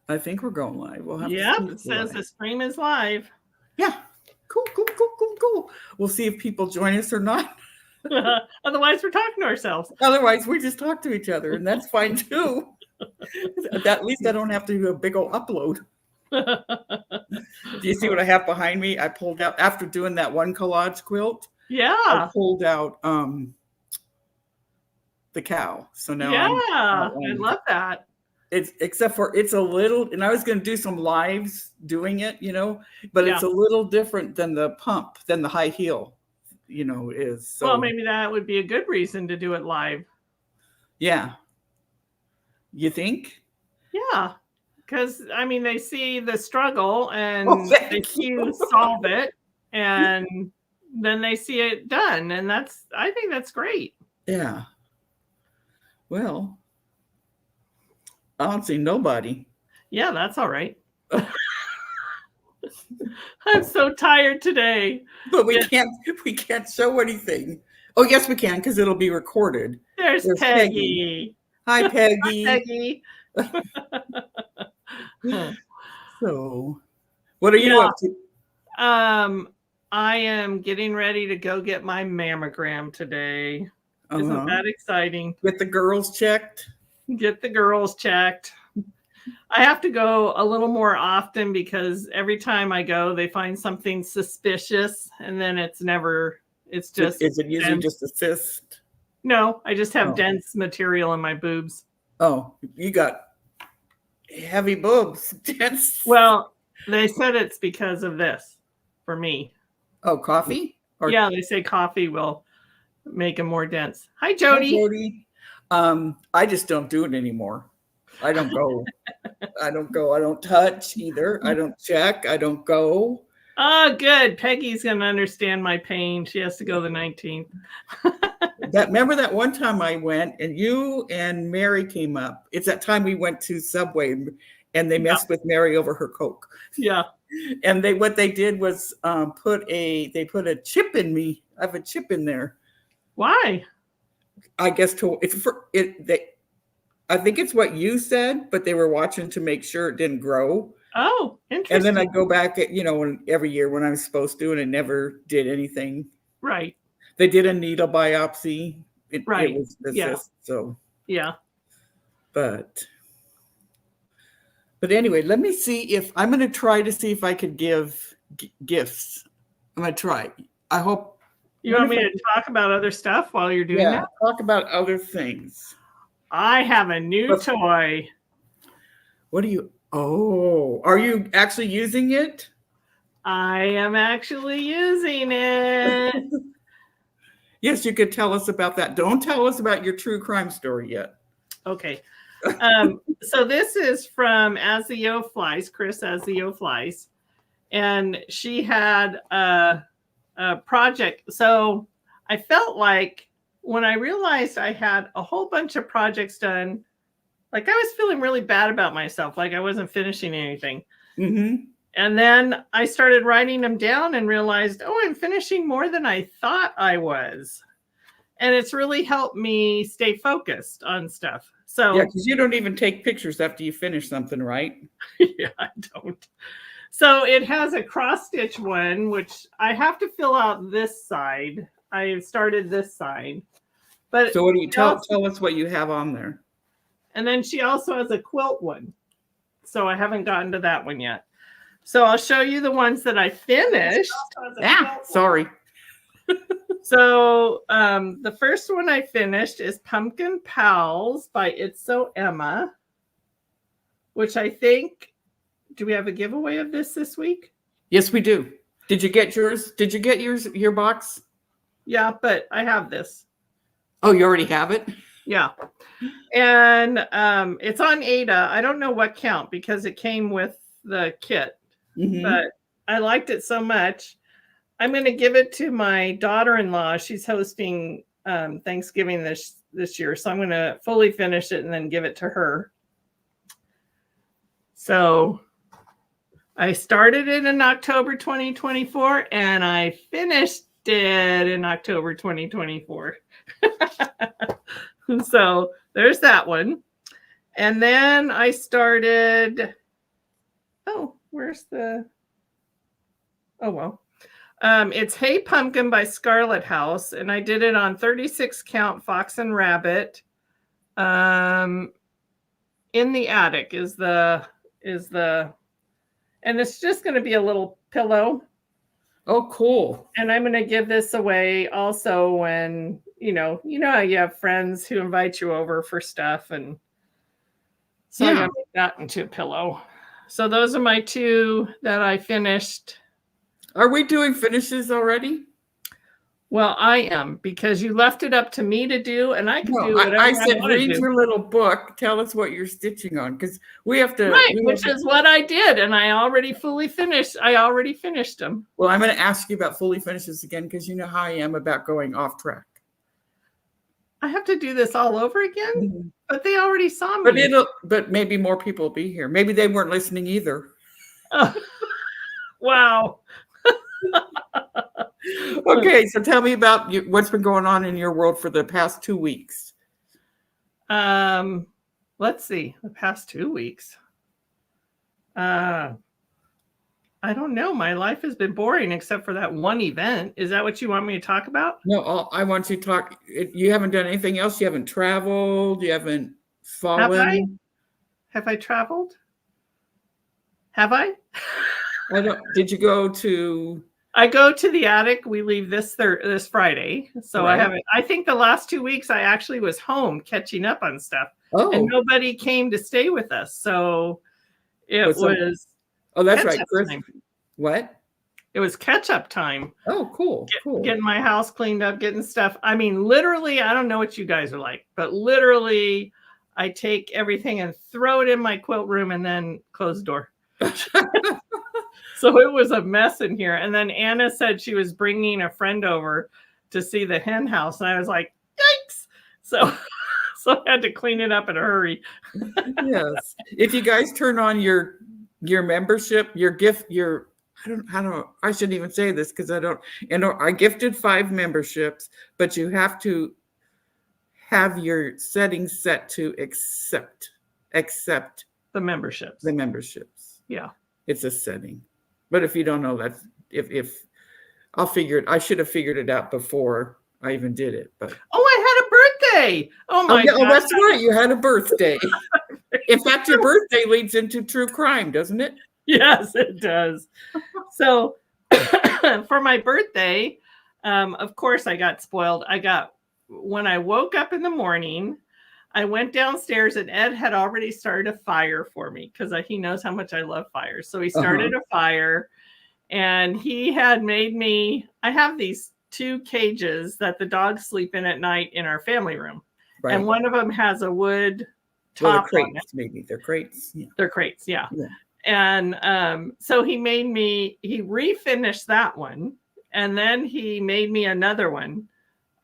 I think we're going live. We'll have to see. Yep, it says the stream is live. Yeah. Cool. We'll see if people join us or not. Otherwise, we're talking to ourselves. Otherwise, we just talk to each other, and that's fine too. At least I don't have to do a big old upload. Do you see what I have behind me? I pulled out, after doing that one collage quilt. Yeah. I pulled out the cow. So now I love that. It's except for it's a little, and I was going to do some lives doing it, but it's a little different than the pump, than the high heel, is. So, well, maybe that would be a good reason to do it live. Yeah. You think? Yeah. Because, I mean, they see the struggle and they see you solve it, and then they see it done. And I think that's great. Yeah. Well, I don't see nobody. Yeah, that's all right. I'm so tired today. But we can't show anything. Oh, yes, we can, because it'll be recorded. There's Peggy. Hi, Peggy. Hi, Peggy. So, what are you up to? I am getting ready to go get my mammogram today. Isn't that exciting? Get the girls checked? Get the girls checked. I have to go a little more often because every time I go, they find something suspicious, and then it's just. Is it usually just a cyst? No, I just have dense material in my boobs. Oh, you got heavy boobs. Dense. Well, they said it's because of this for me. Oh, coffee? Yeah, they say coffee will make them more dense. Hi, Jody. Hi, Jody. I just don't do it anymore. I don't go. I don't touch either. I don't check. I don't go. Oh, good. Peggy's going to understand my pain. She has to go the 19th. Remember that one time I went and you and Mary came up? It's that time we went to Subway and they messed with Mary over her Coke. Yeah. And what they did was put a chip in me. I have a chip in there. Why? I guess I think it's what you said, but they were watching to make sure it didn't grow. Oh, interesting. And then I go back every year when I'm supposed to, and it never did anything. Right. They did a needle biopsy. Right. It was cyst, so. Yeah. But anyway, let me see if I'm going to try to see if I could give gifts. I'm going to try. I hope. You want me to talk about other stuff while you're doing that? Talk about other things. I have a new toy. What are you? Oh, are you actually using it? I am actually using it. Yes, you could tell us about that. Don't tell us about your true crime story yet. Okay. So this is from As the Yo Flies, Chris As the Yo Flies. And she had a project. So I felt like when I realized I had a whole bunch of projects done, like I was feeling really bad about myself, like I wasn't finishing anything. Mm-hmm. And then I started writing them down and realized, I'm finishing more than I thought I was. And it's really helped me stay focused on stuff. So yeah, because you don't even take pictures after you finish something, right? Yeah, I don't. So it has a cross stitch one, which I have to fill out this side. I started this side. But so what do you tell us what you have on there? And then she also has a quilt one. So I haven't gotten to that one yet. So I'll show you the ones that I finished. Sorry. So the first one I finished is Pumpkin Pals by It's So Emma, which I think, do we have a giveaway of this week? Yes, we do. Did you get yours? Did you get your box? Yeah, but I have this. Oh, you already have it? Yeah. And it's on Ada. I don't know what count because it came with the kit, but I liked it so much. I'm going to give it to my daughter-in-law. She's hosting Thanksgiving this year. So I'm going to fully finish it and then give it to her. So I started it in October 2024 and I finished it in October 2024. So there's that one. And then I started Oh, where's the? Oh, well. It's Hey Pumpkin by Scarlet House, and I did it on 36 count Fox and Rabbit. In the attic is the, and it's just going to be a little pillow. Oh, cool. And I'm going to give this away also when, how you have friends who invite you over for stuff. And so I'm going to make that into a pillow. So those are my two that I finished. Are we doing finishes already? Well, I am, because you left it up to me to do, and I can do whatever I said, read do. your little book. Tell us what you're stitching on, because we have to. Right, which is what I did, and I already finished them. Well, I'm going to ask you about fully finishes again, because you know how I am about going off track. I have to do this all over again, but they already saw me. But maybe more people will be here. Maybe they weren't listening either. Oh, wow. Okay, so tell me about what's been going on in your world for the past 2 weeks. Let's see, the past 2 weeks. I don't know. My life has been boring except for that one event. Is that what you want me to talk about? No, I want you to talk. You haven't done anything else? You haven't traveled? You haven't fallen? Have I traveled? Have I? I don't. Did you go to? I go to the attic. We leave this Friday. So right. I haven't. I think the last 2 weeks I actually was home catching up on stuff. Oh. And nobody came to stay with us. So it was. Oh, that's right. Chris, what? It was catch-up time. Oh, cool. Getting my house cleaned up, getting stuff. I mean, literally, I don't know what you guys are like, but literally, I take everything and throw it in my quilt room and then close the door. So it was a mess in here. And then Anna said she was bringing a friend over to see the hen house. And I was like, yikes. So I had to clean it up in a hurry. Yes. If you guys turn on your membership, your gift, I shouldn't even say this because I gifted 5 memberships, but you have to have your settings set to accept the memberships. Yeah. It's a setting. But if you don't know that, if I'll figure it, I should have figured it out before I even did it. But I had a birthday. Oh my God. Oh, that's right. You had a birthday. In fact, your birthday leads into true crime, doesn't it? Yes, it does. So for my birthday, of course, I got spoiled. When I woke up in the morning, I went downstairs and Ed had already started a fire for me because he knows how much I love fires. So he started a fire and he had made me, I have these 2 cages that the dogs sleep in at night in our family room. Right. And one of them has a wood top they're crates, on it. Maybe they're crates. Yeah. They're crates. Yeah. And so he refinished that one. And then he made me another one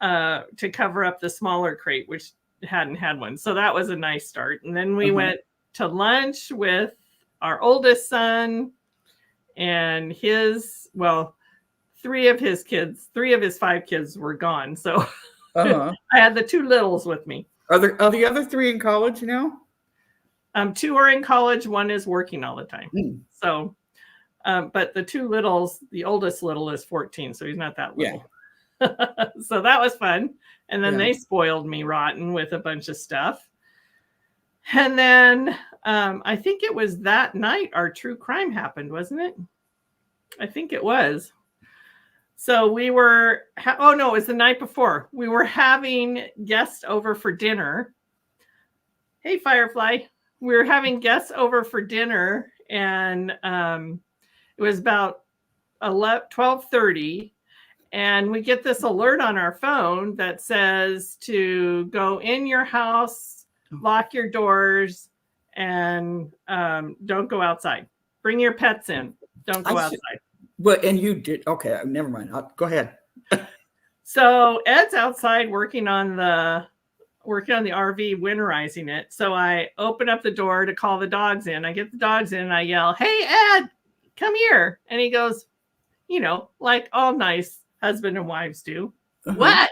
to cover up the smaller crate, which hadn't had one. So that was a nice start. And then we went to lunch with our oldest son and 3 of his 5 kids were gone. So I had the 2 littles with me. Are the other 3 in college now? 2 are in college. 1 is working all the time. So, but the 2 littles, the oldest little is 14. So he's not that little. Yeah. So that was fun. And then they spoiled me rotten with a bunch of stuff. And then I think it was that night our true crime happened, wasn't it? I think it was. So we were, it was the night before. We were having guests over for dinner. Hey, Firefly. We were having guests over for dinner and it was about 12:30. And we get this alert on our phone that says to go in your house, lock your doors, and don't go outside. Bring your pets in. Don't go outside. But and you did. Okay, never mind. Go ahead. So Ed's outside working on the RV, winterizing it. So I open up the door to call the dogs in. I get the dogs in and I yell, "Hey, Ed, come here." And he goes, like all nice husband and wives do. What?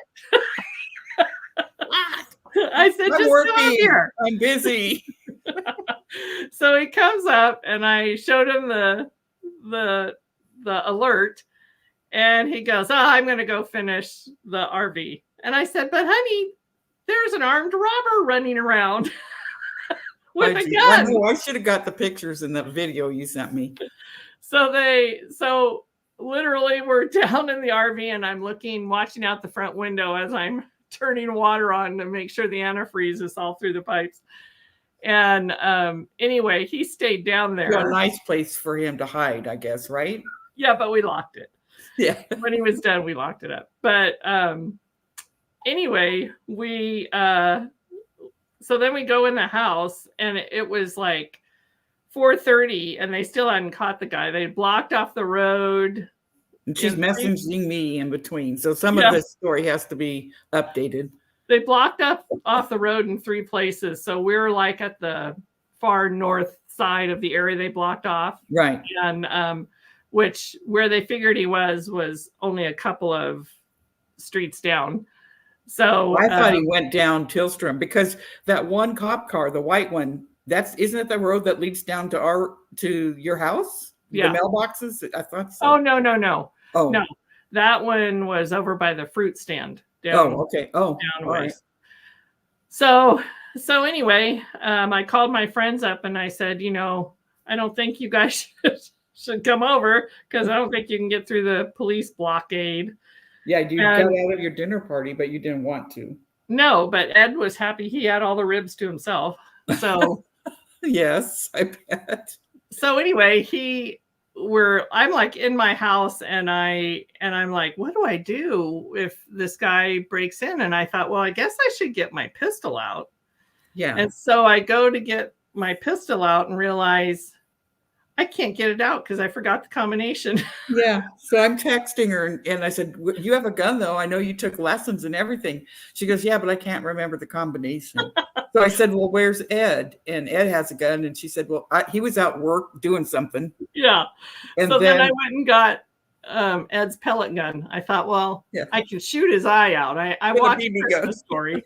I said, just come here. I'm busy. So he comes up and I showed him the alert and he goes, "Oh, I'm going to go finish the RV." And I said, "But honey, there's an armed robber running around with a I gun." know, I should have got the pictures in the video you sent me. So literally we're down in the RV and I'm watching out the front window as I'm turning water on to make sure the antifreeze is all through the pipes. And anyway, he stayed down there. A nice place for him to hide, I guess, right? Yeah, but we locked it. Yeah. When he was done, we locked it up. But anyway, so then we go in the house and it was like 4:30 and they still hadn't caught the guy. They blocked off the road. And she's messaging me in between. So some of this story has to be updated. They blocked up off the road in 3 places. So we're like at the far north side of the area they blocked off. Right. And where they figured he was only a couple of streets down. So I thought he went down Tillstrom because that one cop car, the white one, isn't it the road that leads down to your house? Yeah. The mailboxes? I thought so. Oh, no. Oh. No. That one was over by the fruit stand. Okay. Oh, down all ways. Right. So anyway, I called my friends up and I said, I don't think you guys should come over because I don't think you can get through the police blockade. Yeah, you got out of your dinner party, but you didn't want to. No, but Ed was happy. He had all the ribs to himself. So yes, I bet. So anyway, I'm like in my house and I'm like, what do I do if this guy breaks in? And I thought, well, I guess I should get my pistol out. Yeah. And so I go to get my pistol out and realize I can't get it out because I forgot the combination. Yeah. So I'm texting her and I said, "You have a gun though. I know you took lessons and everything." She goes, "Yeah, but I can't remember the combination." So I said, "Well, where's Ed?" And Ed has a gun. And she said, "Well, he was out work doing something." Yeah. And so then I went and got Ed's pellet gun. I thought, well, I can shoot his eye out. I watched Christmas Story.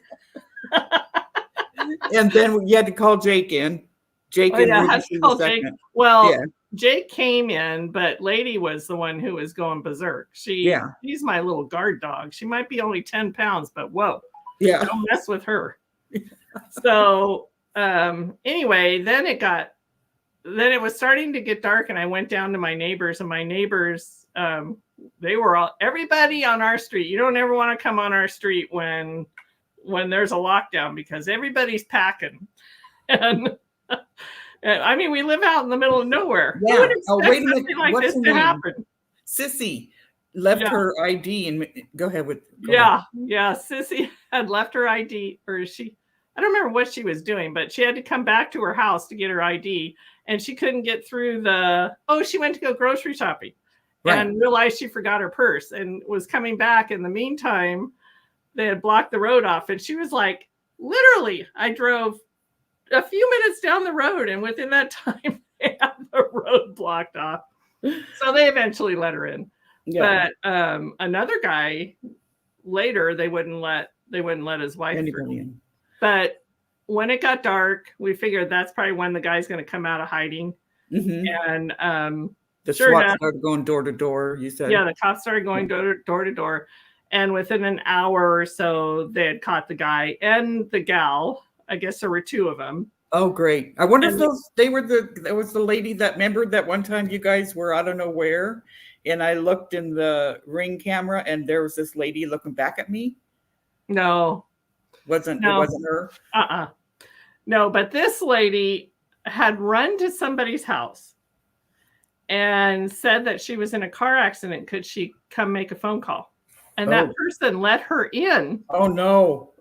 And then you had to call Jake in. Jake and I had to call Jake. Well, Jake came in, but Lady was the one who was going berserk. She's my little guard dog. She might be only 10 pounds, but whoa. Yeah. Don't mess with her. So anyway, then it was starting to get dark and I went down to my neighbors and my neighbors, they were everybody on our street. You don't ever want to come on our street when there's a lockdown because everybody's packing. And I mean, we live out in the middle of nowhere. Yeah. Who would expect something like this to happen? Sissy left her ID and go ahead. Sissy had left her ID, or I don't remember what she was doing, but she had to come back to her house to get her ID and she couldn't get through she went to go grocery shopping and realized she forgot her purse and was coming back. In the meantime, they had blocked the road off and she was like, literally, I drove a few minutes down the road and within that time they had the road blocked off. So they eventually let her in. Yeah. But another guy later, they wouldn't let his wife through. In. But when it got dark, we figured that's probably when the guy's going to come out of hiding. Mm-hmm. And the SWAT started going door to door, you said. Yeah, the cops started going door to door. And within an hour or so, they had caught the guy and the gal. I guess there were 2 of them. Oh, great. I wonder if there was the lady that remembered that one time you guys were, I don't know where. And I looked in the Ring camera and there was this lady looking back at me. No. It wasn't her? No, but this lady had run to somebody's house and said that she was in a car accident. Could she come make a phone call? And that person let her in. Oh, no.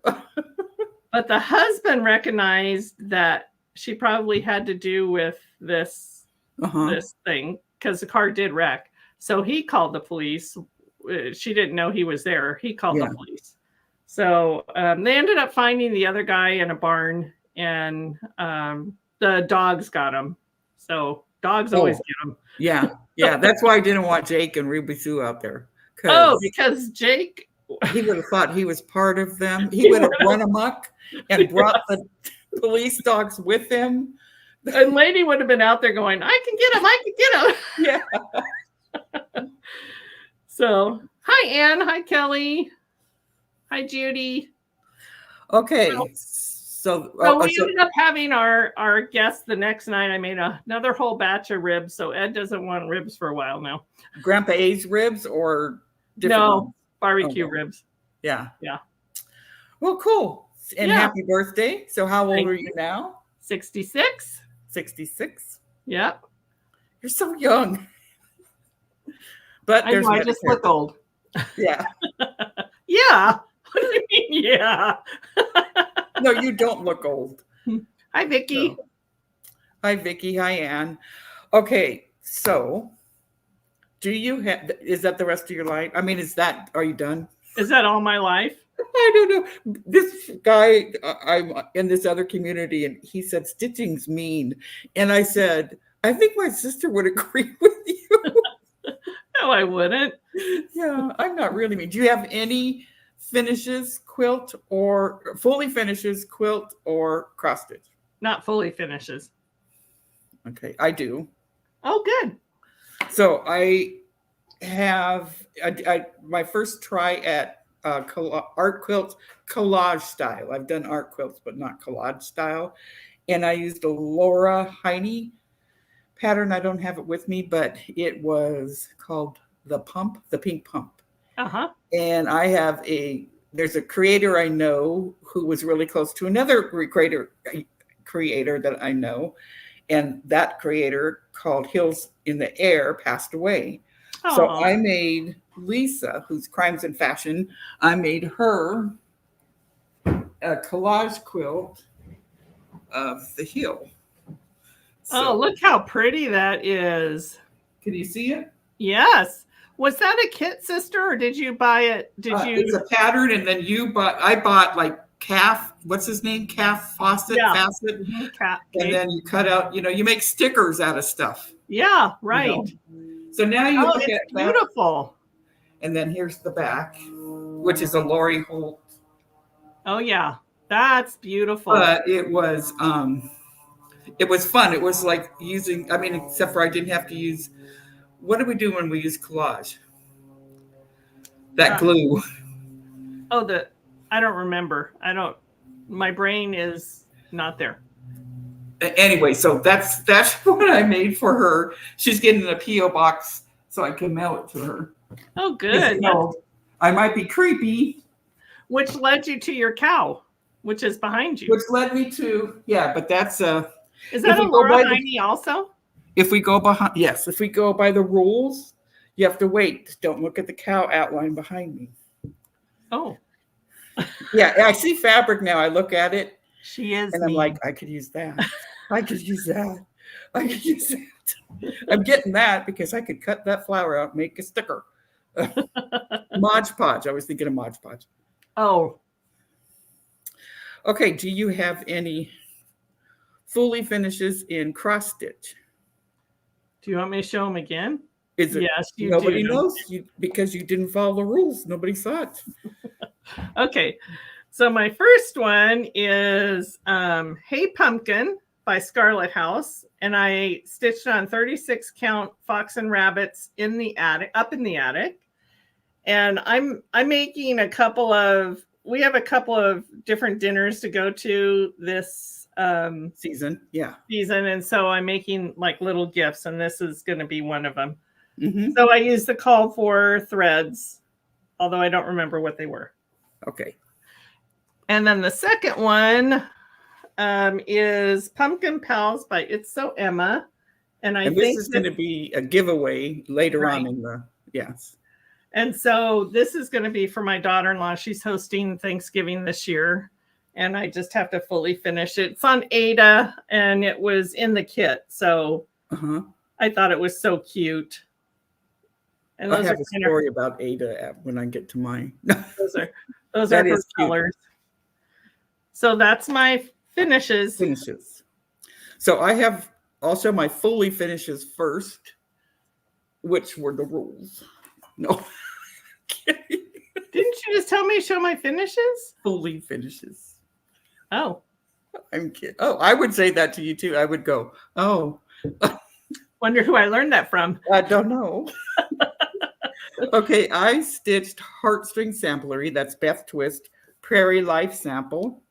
But the husband recognized that she probably had to do with this thing because the car did wreck. So he called the police. She didn't know he was there. He called the police. So they ended up finding the other guy in a barn and the dogs got him. So dogs always get them. Yeah. Yeah. That's why I didn't want Jake and Ruby Sue out there. Because Jake... He would have thought he was part of them. He would have run amok and brought the police dogs with him And Lady would have been out there going, I can get him, I can get him. Yeah. So, hi, Ann. Hi, Kelly. Hi, Judy. Okay. So we ended up having our guest the next night. I made another whole batch of ribs. So Ed doesn't want ribs for a while now. Grandpa A's ribs or different ones? Barbecue ribs. Yeah. Yeah. Well, cool. And happy birthday. So how old are you now? 66. 66? Yep. You're so young. But I know, I just look old. Yeah. Yeah. What do you mean, yeah? No, you don't look old. Hi, Vicki. So. Hi, Vicki. Hi, Ann. Okay, so do you have, is that the rest of your life? I mean, are you done? Is that all my life? I don't know. This guy, I'm in this other community, and he said stitching's mean. And I said, I think my sister would agree with you. No, I wouldn't. Yeah, I'm not really mean. Do you have any finishes, quilt, or fully finishes, quilt, or cross stitch? Not fully finishes. Okay, I do. Oh, good. So I have my first try at art quilt collage style. I've done art quilts, but not collage style. And I used a Laura Heine pattern. I don't have it with me, but it was called the pink pump. Uh-huh. And there's a creator I know who was really close to another creator that I know. And that creator, called Hills in the Air, passed away. Aww. So I made Lisa, who's Crimes and Fashion, I made her a collage quilt of the hill. So, look how pretty that is. Can you see it? Yes. Was that a kit, sister, or did you buy it? It's a pattern, and then I bought like what's his name? Facet. Mm-hmm. And then you cut out, you make stickers out of stuff. Yeah, right. So now you look at that. Beautiful. And then here's the back, which is a Lori Holt. Oh yeah, that's beautiful. But it was fun. It was like except for I didn't have to use, what do we do when we use collage? That glue. Oh, I don't remember. My brain is not there. Anyway, so that's what I made for her. She's getting a P.O. box so I can mail it to her. Oh, good. I might be creepy. Which led you to your cow, which is behind you. Which led me to, but that's is that a Laura Heine also? If we go by the rules, you have to wait. Don't look at the cow outline behind me. Oh. Yeah, I see fabric now. I look at it. She is. And I'm like, I could use that. I could use that. I could use that. I'm getting that because I could cut that flower out and make a sticker. Mod Podge. I was thinking of Mod Podge. Oh. Okay. Do you have any fully finishes in cross stitch? Do you want me to show them again? Is it? Yes, you nobody do. knows because you didn't follow the rules. Nobody saw it. Okay. So my first one is Hey Pumpkin by Scarlet House. And I stitched on 36 count fox and rabbits up in the attic. And I'm making we have a couple of different dinners to go to this season. Yeah. And so I'm making like little gifts, and this is going to be one of them. Mm-hmm. So I used the call for threads, although I don't remember what they were. Okay. And then the second one is Pumpkin Pals by It's So Emma. And I think this is going to be a giveaway later on in the, yes. And so this is going to be for my daughter-in-law. She's hosting Thanksgiving this year. And I just have to fully finish it. It's on Ada, and it was in the kit. So I thought it was so cute. And I have a story about Ada when I get to mine. those are her colors. So that's my finishes. So I have also my fully finishes first, which were the rules. No. Didn't you just tell me to show my finishes? Fully finishes. Oh. I'm kidding. Oh, I would say that to you too. I would go, oh, Wonder who I learned that from. I don't know. Okay, I stitched Heartstring Samplery. That's Beth Twist Prairie Life Sample.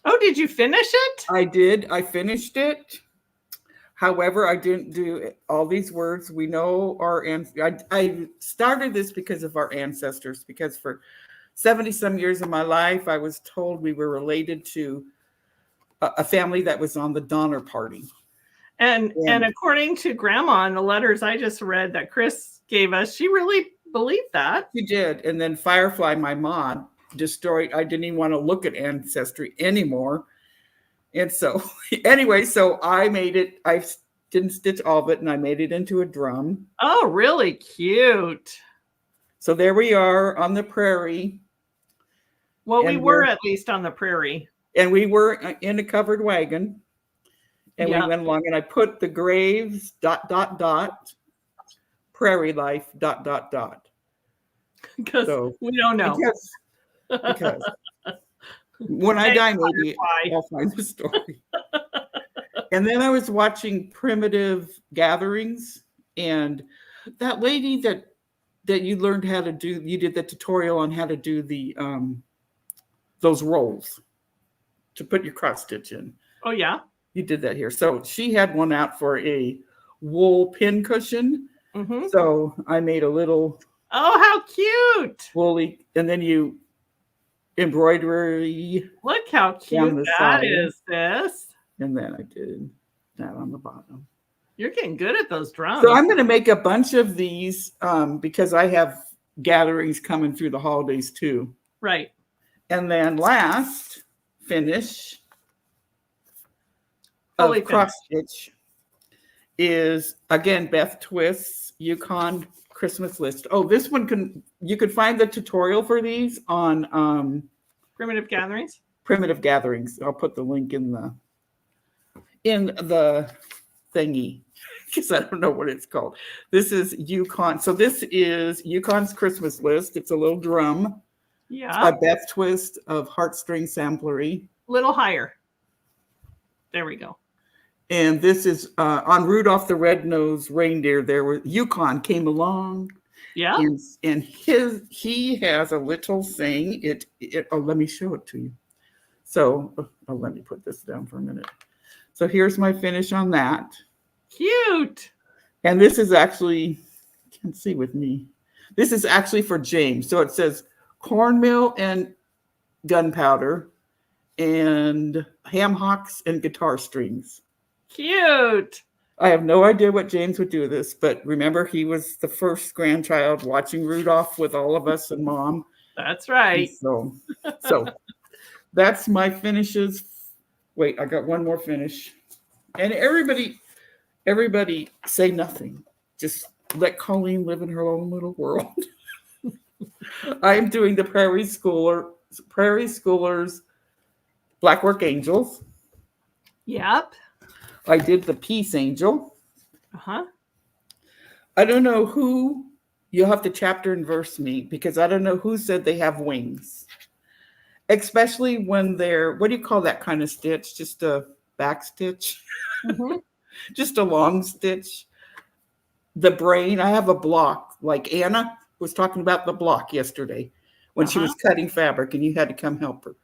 Oh, did you finish it? I did. I finished it. However, I didn't do all these words. We know our I started this because of our ancestors, because for 70 some years of my life, I was told we were related to a family that was on the Donner Party. And according to Grandma in the letters I just read that Chris gave us, she really believed that. She did. And then Firefly, my mom, destroyed. I didn't even want to look at Ancestry anymore. And so anyway, so I made it. I didn't stitch all of it, and I made it into a drum. Oh, really cute. So there we are on the prairie. Well, we were at least on the prairie. And we were in a covered wagon. And we went along, and I put the graves, ... prairie life, ... Because so, we don't know. Because when I die, maybe I'll find the story. And then I was watching Primitive Gatherings, and that lady that you learned how to do, you did the tutorial on how to do the those rolls to put your cross stitch in. Oh yeah, you did that here. So she had one out for a wool pin cushion. Mm-hmm. So I made a little. Oh, how cute! Woolly, and then you embroidery. Look how cute that is, sis. And then I did that on the bottom. You're getting good at those drums. So I'm going to make a bunch of these because I have gatherings coming through the holidays too. Right. And then last finish of cross stitch is again Beth Twist's Yukon Christmas list. Oh, this one you could find the tutorial for these on Primitive Gatherings. Primitive Gatherings. I'll put the link in the thingy because I don't know what it's called. This is Yukon. So this is Yukon's Christmas list. It's a little drum. Yeah. A Beth Twist of Heartstring Samplery. Little higher. There we go. And this is on Rudolph the Red-Nosed Reindeer. Yukon came along. Yeah. And he has a little thing. Let me show it to you. So let me put this down for a minute. So here's my finish on that. Cute. And this is actually, you can't see with me. This is actually for James. So it says cornmeal and gunpowder and ham hocks and guitar strings. Cute. I have no idea what James would do with this, but remember he was the first grandchild watching Rudolph with all of us and Mom. That's right. So that's my finishes. Wait, I got one more finish. And everybody say nothing. Just let Colleen live in her own little world. I am doing the Prairie Schoolers Blackwork Angels. Yep. I did the Peace Angel. Uh-huh. I don't know who, you'll have to chapter and verse me because I don't know who said they have wings. Especially when they're, what do you call that kind of stitch? Just a back stitch? Mm-hmm. Just a long stitch. The brain, I have a block. Like Anna was talking about the block yesterday when she was cutting fabric and you had to come help her.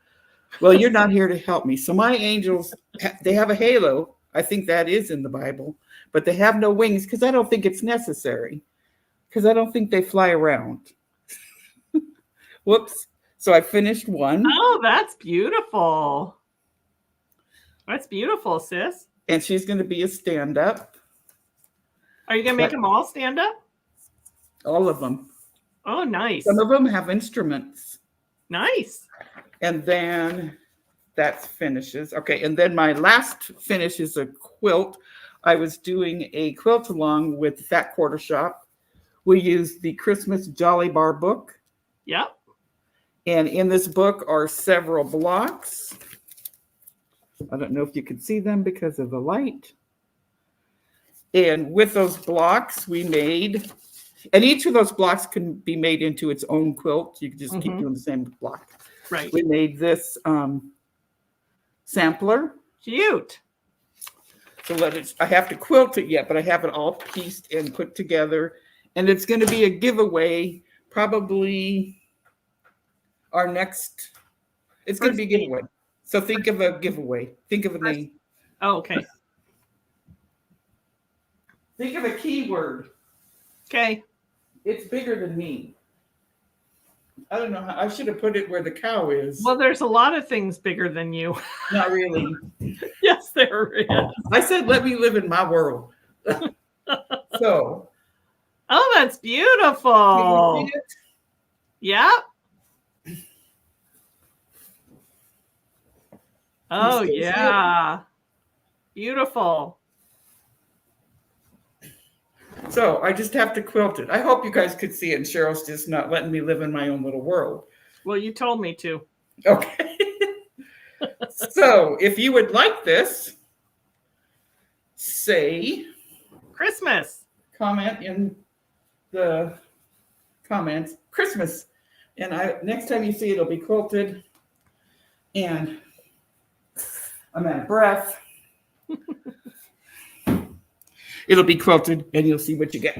Well, you're not here to help me. So my angels, they have a halo. I think that is in the Bible, but they have no wings because I don't think it's necessary because I don't think they fly around. Whoops. So I finished one. Oh, that's beautiful. That's beautiful, sis. And she's going to be a stand-up. Are you going to make them all stand up? All of them. Oh, nice. Some of them have instruments. Nice. And then that finishes. Okay, and then my last finish is a quilt. I was doing a quilt along with Fat Quarter Shop. We used the Christmas Jolly Bar book. Yep. And in this book are several blocks. I don't know if you can see them because of the light. And with those blocks, we made, and each of those blocks can be made into its own quilt. You can just keep doing the same block. Right. We made this sampler. Cute. So I have to quilt it yet, but I have it all pieced and put together. And it's going to be a giveaway, probably it's going to be a giveaway. So think of a giveaway. Think of a name. Oh, okay. Think of a keyword. Okay. It's bigger than me. I don't know how, I should have put it where the cow is. Well, there's a lot of things bigger than you. Not really. Yes, there is. I said, let me live in my world. So. Oh, that's beautiful. Can you see it? Yep. Oh, yeah. Beautiful. So I just have to quilt it. I hope you guys could see it. And Cheryl's just not letting me live in my own little world. Well, you told me to. Okay. So if you would like this, say Christmas. Comment in the comments Christmas. And next time you see it, it'll be quilted. And I'm out of breath. It'll be quilted and you'll see what you get.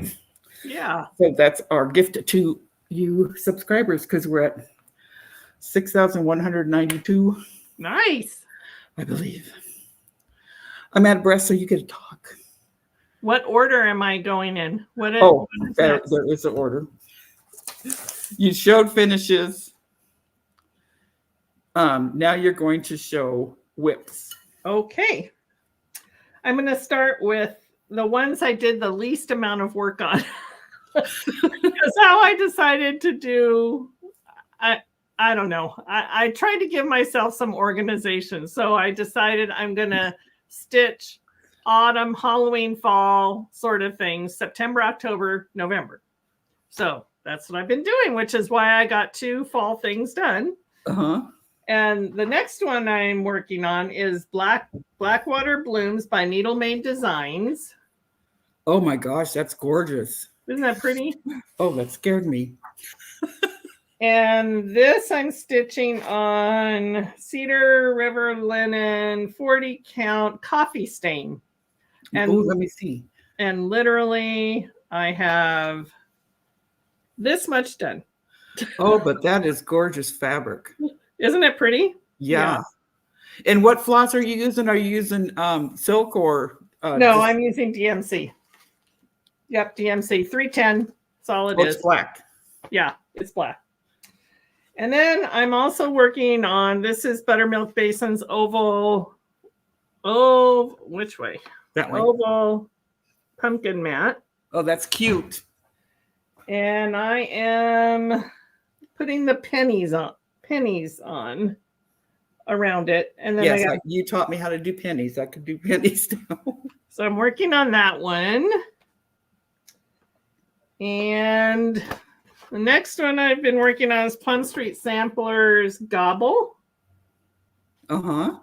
Yeah. So that's our gift to you subscribers because we're at 6,192. Nice. I believe. I'm out of breath, so you get to talk. What order am I going in? What is there is an order. You showed finishes. Now you're going to show whips. Okay. I'm going to start with the ones I did the least amount of work on. That's how I decided to do. I don't know. I tried to give myself some organization. So I decided I'm going to stitch autumn, Halloween, fall sort of things, September, October, November. So that's what I've been doing, which is why I got 2 fall things done. Uh-huh. And the next one I'm working on is Blackwater Blooms by Needle Made Designs. Oh my gosh, that's gorgeous. Isn't that pretty? Oh, that scared me. And this I'm stitching on Cedar River Linen 40 count coffee stain. And let me see. And literally I have this much done. Oh, but that is gorgeous fabric. Isn't it pretty? Yeah. And what floss are you using? Are you using silk or? No, I'm using DMC. Yep, DMC 310. That's all it is. It's black. Yeah, it's black. And then I'm also working on, this is Buttermilk Basin's oval, which way? That way. Oval pumpkin mat. Oh, that's cute. And I am putting the pennies on around it. And then yes, you taught me how to do pennies. I could do pennies now. So I'm working on that one. And the next one I've been working on is Plum Street Samplers Gobble. Uh-huh.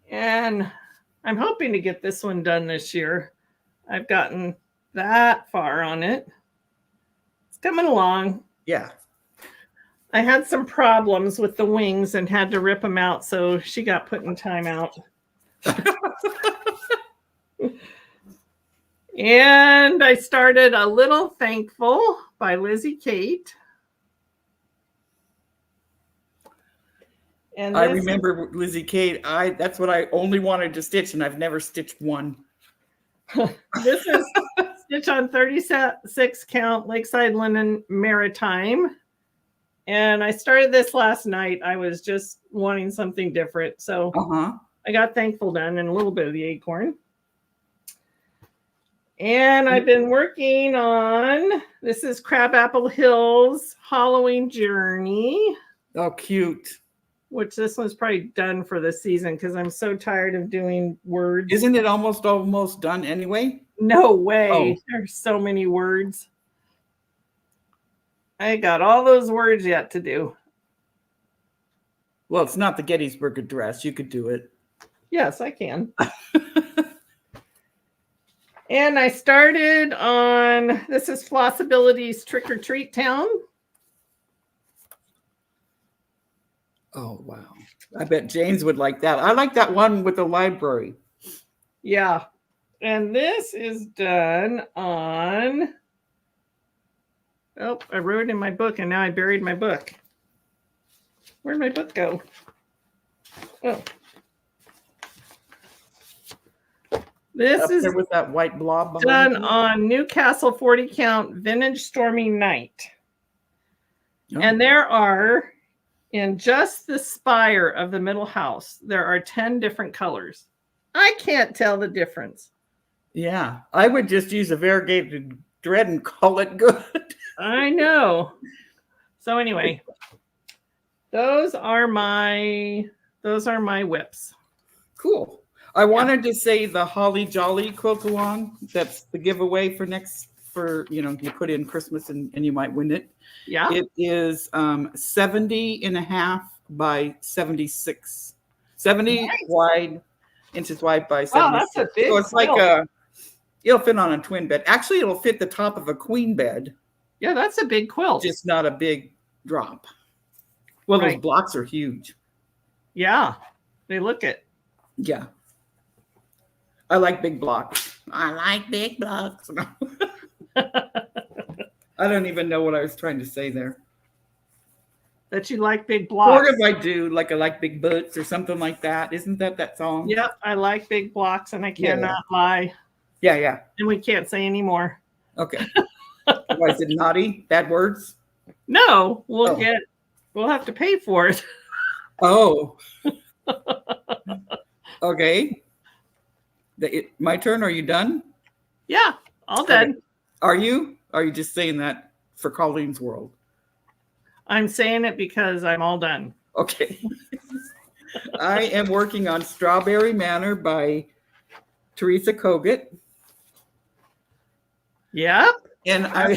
And I'm hoping to get this one done this year. I've gotten that far on it. It's coming along. Yeah. I had some problems with the wings and had to rip them out, so she got put in timeout. And I started A Little Thankful by Lizzie Kate. And I remember Lizzie Kate. That's what I only wanted to stitch, and I've never stitched one. This is stitch on 36 count Lakeside Linen Maritime. And I started this last night. I was just wanting something different. So I got Thankful done and a little bit of the acorn. And I've been working on, this is Crabapple Hills Halloween Journey. Oh, cute. Which this one's probably done for the season because I'm so tired of doing words. Isn't it almost done anyway? No way. There's so many words. I got all those words yet to do. Well, it's not the Gettysburg Address. You could do it. Yes, I can. And I started on, this is Flossability's Trick or Treat Town. Oh, wow. I bet James would like that. I like that one with the library. Yeah. And this is done on, oh, I wrote it in my book and now I buried my book. Where'd my book go? Oh. This Up is there with that white blob behind done you. on Newcastle 40 count vintage stormy night. Oh. And there are, in just the spire of the middle house, there are 10 different colors. I can't tell the difference. Yeah, I would just use a variegated thread and call it good. I know. So anyway, those are my whips. Cool. I wanted to say the Holly Jolly quilt along. That's the giveaway for you put in Christmas and you might win it. Yeah. It is 70 and a half by 76. 70 Nice. inches wide by 76. Wow, that's a big So it's like quilt. it'll fit on a twin bed. Actually, it'll fit the top of a queen bed. Yeah, that's a big quilt. Just not a big drop. Well, Right. those blocks are huge. Yeah, they look it. Yeah. I like big blocks. I like big blocks. I don't even know what I was trying to say there. That you like big blocks. Sort of I do, like I like big butts or something like that. Isn't that song? Yep, I like big blocks and I cannot lie. Yeah. And we can't say anymore. Okay. Why is it naughty? Bad words? No, we'll have to pay for it. Oh. Okay. My turn. Are you done? Yeah, all done. Okay. Are you? Are you just saying that for Colleen's world? I'm saying it because I'm all done. Okay. I am working on Strawberry Manor by Teresa Kogut. Yep. And how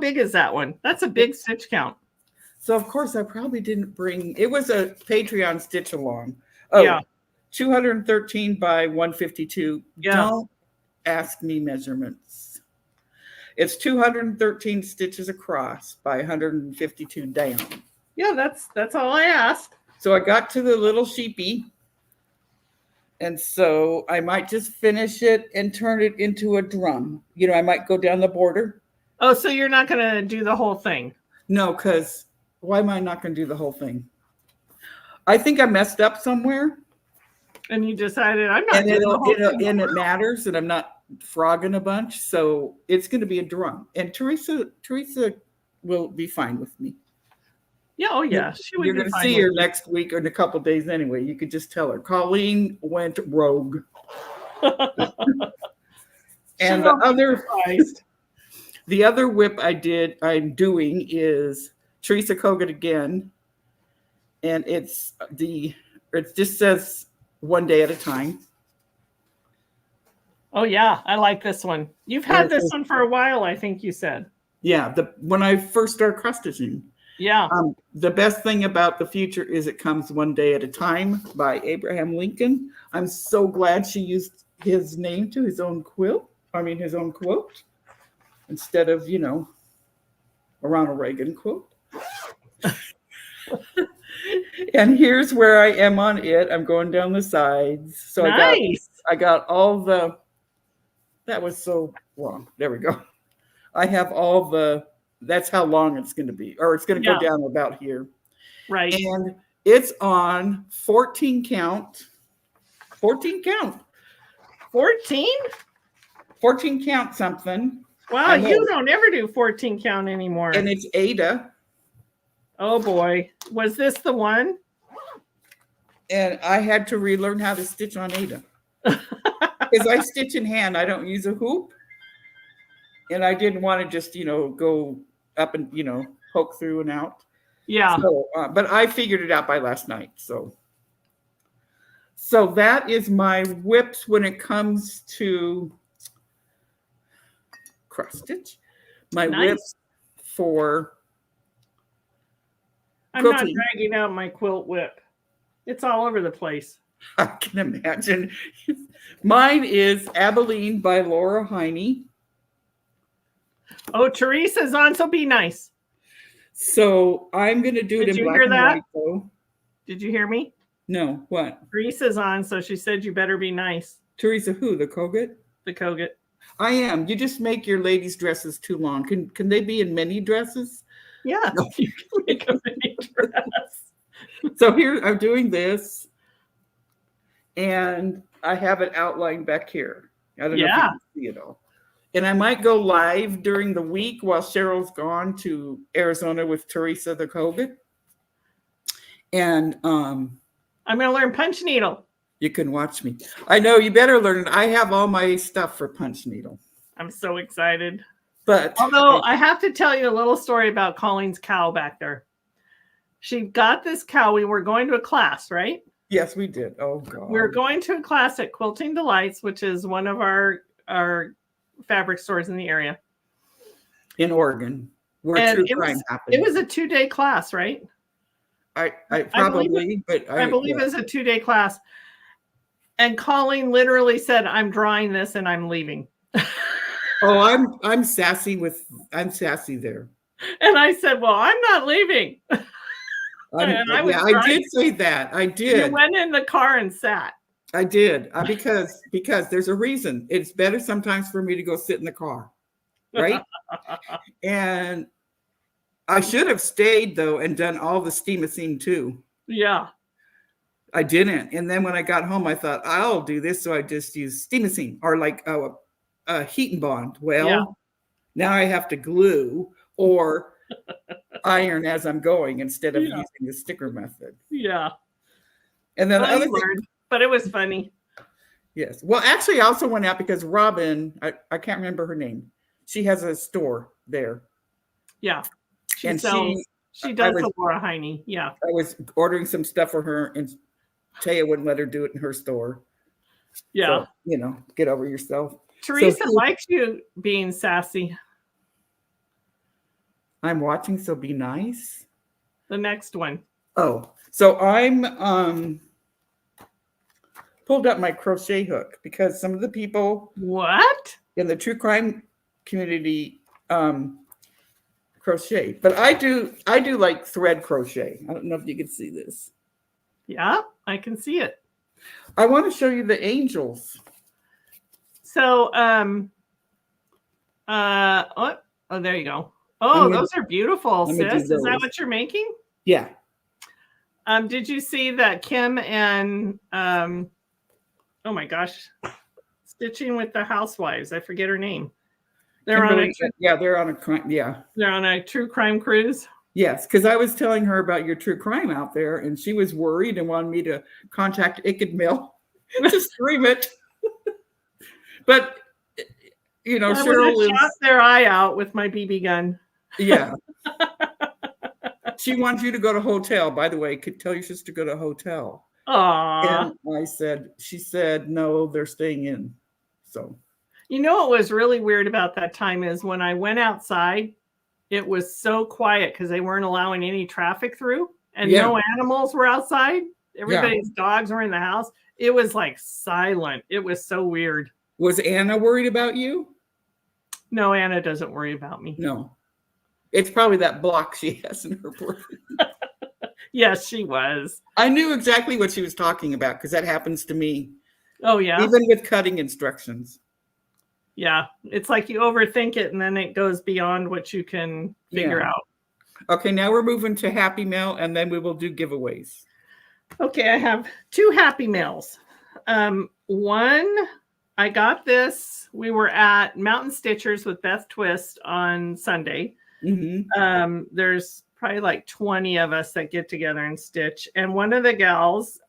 big is that one? That's a big stitch count. So of course I probably didn't bring, it was a Patreon stitch along. Oh, Yeah. 213 by 152. Yeah. Don't ask me measurements. It's 213 stitches across by 152 down. Yeah, that's all I ask. So I got to the little sheepy. And so I might just finish it and turn it into a drum. I might go down the border. Oh, so you're not going to do the whole thing? No, because why am I not going to do the whole thing? I think I messed up somewhere. And you decided I'm not doing the whole thing. And it matters that I'm not frogging a bunch. So it's going to be a drum. And Teresa will be fine with me. Yeah, oh yeah. You're going to see her next week or in a couple days anyway. You could just tell her. Colleen went rogue. And the other whip I'm doing is Teresa Kogut again. And it just says one day at a time. Oh yeah, I like this one. You've had this one for a while, I think you said. Yeah, when I first started cross stitching. Yeah. The best thing about the future is it comes one day at a time by Abraham Lincoln. I'm so glad she used his name to his own quote instead of, a Ronald Reagan quote. And here's where I am on it. I'm going down the sides. So nice. I got all that was so wrong. There we go. I have that's how long it's going to be, or it's going to go down about here. Right. And it's on 14 count. 14 count. 14? 14 count something. Wow, you don't ever do 14 count anymore. And it's Ada. Oh boy. Was this the one? And I had to relearn how to stitch on Ada. Because I stitch in hand. I don't use a hoop. And I didn't want to just, go up and, poke through and out. Yeah. So, but I figured it out by last night. So that is my whips when it comes to cross stitch. My whips for I'm quilting. not dragging out my quilt whip. It's all over the place. I can imagine. Mine is Abilene by Laura Heine. Oh, Teresa's on, so be nice. So I'm going to do it Did in you black hear and that? white, though. Did you hear me? No, what? Teresa's on, so she said you better be nice. Teresa, who? The Kogut? The Kogut. I am. You just make your ladies' dresses too long. Can they be in mini dresses? Yeah, No. you can make a mini dress. So here I'm doing this, and I have it outlined back here. I don't know if you Yeah. can see it all. And I might go live during the week while Cheryl's gone to Arizona with Teresa the Kogut. And I'm going to learn punch needle. you can watch me. I know you better learn it. I have all my stuff for punch needle. I'm so excited. But although I have to tell you a little story about Colleen's cow back there. She got this cow. We were going to a class, right? yes, we did. Oh God. We were going to a class at Quilting Delights, which is one of our fabric stores in the area. In Oregon, where And true crime happened. It was a 2-day class, right? I probably, but I believe it was a 2-day class. And Colleen literally said, "I'm drawing this and I'm leaving." Oh, I'm sassy there. And I said, "Well, I'm not leaving." I did say that. I did. You went in the car and sat. I did because there's a reason. It's better sometimes for me to go sit in the car, right? And I should have stayed though and done all the steamacine too. Yeah. I didn't. And then when I got home, I thought I'll do this, so I just used steamacine or like a heat and bond. Well, now I have to glue or iron as I'm going instead of using the sticker method. Yeah. And then the other thing, but it was funny. Yes. Well, actually, I also went out because Robin, I can't remember her name. She has a store there. Yeah. She does the Laura Heine. Yeah. I was ordering some stuff for her, and Taya wouldn't let her do it in her store. Yeah. So, get over yourself. Teresa likes you being sassy. I'm watching, so be nice. The next one. Oh, so I'm pulled up my crochet hook because some of the people in the true crime community crochet, but I do like thread crochet. I don't know if you can see this. Yeah, I can see it. I want to show you the angels. So oh, there you go. Oh, those are beautiful, sis. Is that what you're making? Yeah. Did you see that Kim and oh my gosh, Stitching with the Housewives? I forget her name. They're on a true crime cruise. Yes, because I was telling her about your true crime out there, and she was worried and wanted me to contact Icked Mill to stream it. But Cheryl shot their eye out with my BB gun. Yeah. She wants you to go to hotel. By the way, could tell your sister to go to a hotel. Aww. And she said, no, they're staying in. So. What was really weird about that time is when I went outside, it was so quiet because they weren't allowing any traffic through and no animals were outside. Everybody's dogs were in the house. It was like silent. It was so weird. Was Anna worried about you? No, Anna doesn't worry about me. No. It's probably that block she has in her brain. Yes, she was. I knew exactly what she was talking about because that happens to me. Oh, yeah. Even with cutting instructions. Yeah. It's like you overthink it and then it goes beyond what you can figure out. Okay, now we're moving to Happy Mail and then we will do giveaways. Okay, I have 2 Happy Mails. One, I got this. We were at Mountain Stitchers with Beth Twist on Sunday. Mm-hmm. There's probably like 20 of us that get together and stitch. And one of the gals,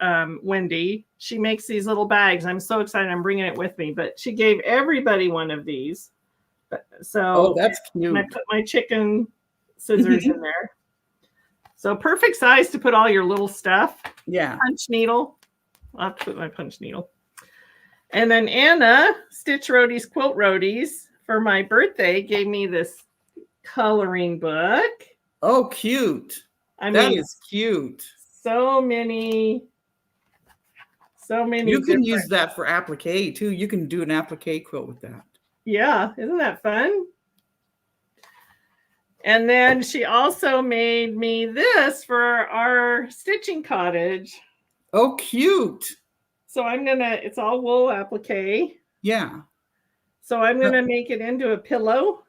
Wendy, she makes these little bags. I'm so excited. I'm bringing it with me. But she gave everybody one of these. So that's cute. I put my chicken scissors in there. So perfect size to put all your little stuff. Yeah. Punch needle. I'll have to put my punch needle. And then Anna, Stitch Roadies, Quilt Roadies, for my birthday, gave me this coloring book. Oh, cute. That is cute. So many. You can use that for applique too. You can do an applique quilt with that. Yeah. Isn't that fun? And then she also made me this for our stitching cottage. Oh, cute. So it's all wool applique. Yeah. So I'm gonna make it into a pillow.